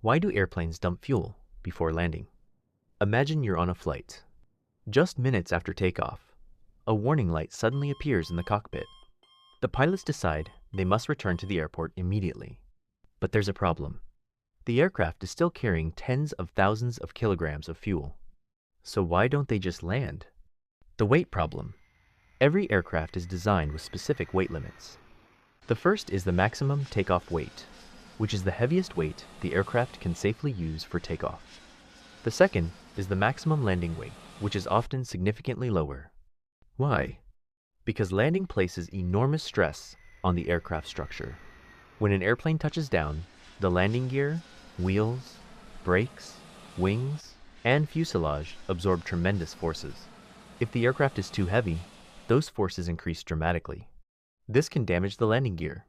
Why do airplanes dump fuel before landing? Imagine you're on a flight. Just minutes after takeoff, a warning light suddenly appears in the cockpit. The pilots decide they must return to the airport immediately. But there's a problem. The aircraft is still carrying tens of thousands of kilograms of fuel. So why don't they just land? The weight problem. Every aircraft is designed with specific weight limits. The first is the maximum takeoff weight, which is the heaviest weight the aircraft can safely use for takeoff. The second is the maximum landing weight, which is often significantly lower. Why? Because landing places enormous stress on the aircraft structure. When an airplane touches down, the landing gear, wheels, brakes, wings, and fuselage absorb tremendous forces. If the aircraft is too heavy, those forces increase dramatically. This can damage the landing gear,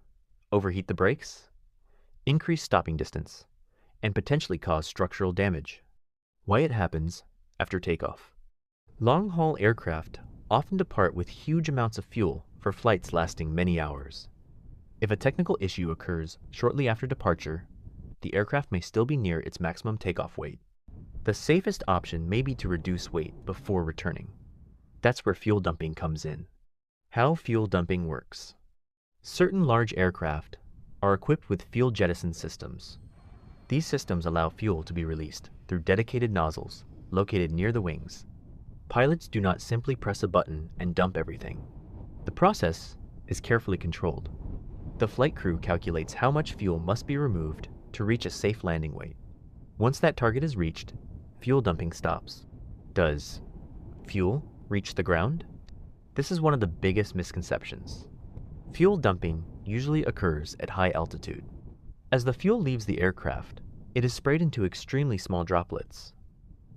overheat the brakes, increase stopping distance, and potentially cause structural damage. Why it happens after takeoff. Long-haul aircraft often depart with huge amounts of fuel for flights lasting many hours. If a technical issue occurs shortly after departure, the aircraft may still be near its maximum takeoff weight. The safest option may be to reduce weight before returning. That's where fuel dumping comes in. How fuel dumping works. Certain large aircraft are equipped with fuel jettison systems. These systems allow fuel to be released through dedicated nozzles located near the wings. Pilots do not simply press a button and dump everything. The process is carefully controlled. The flight crew calculates how much fuel must be removed to reach a safe landing weight. Once that target is reached, fuel dumping stops. Does fuel reach the ground? This is one of the biggest misconceptions. Fuel dumping usually occurs at high altitude. As the fuel leaves the aircraft, it is sprayed into extremely small droplets.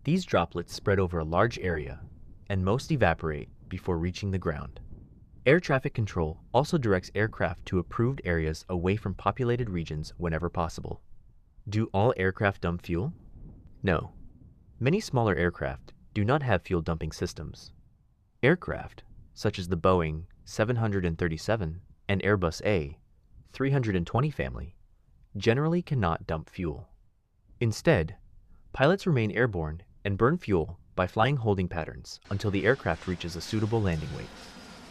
These droplets spread over a large area, and most evaporate before reaching the ground. Air traffic control also directs aircraft to approved areas away from populated regions whenever possible. Do all aircraft dump fuel? No. Many smaller aircraft do not have fuel dumping systems. Aircraft, such as the Boeing 737 and Airbus A320 family, generally cannot dump fuel. Instead, pilots remain airborne and burn fuel by flying holding patterns until the aircraft reaches a suitable landing weight.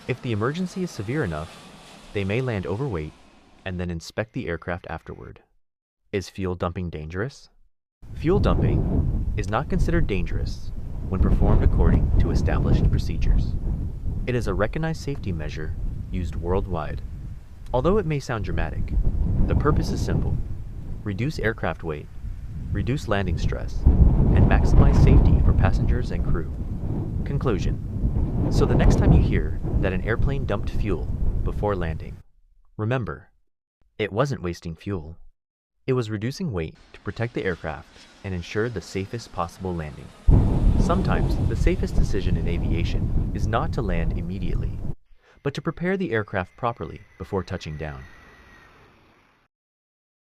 If the emergency is severe enough, they may land overweight and then inspect the aircraft afterward. Is fuel dumping dangerous? Fuel dumping is not considered dangerous when performed according to established procedures. It is a recognized safety measure used worldwide. Although it may sound dramatic, the purpose is simple: reduce aircraft weight, reduce landing stress, and maximize safety for passengers and crew. Conclusion. So the next time you hear that an airplane dumped fuel before landing, remember, it wasn't wasting fuel. It was reducing weight to protect the aircraft and ensure the safest possible landing. Sometimes the safest decision in aviation is not to land immediately, but to prepare the aircraft properly before touching down.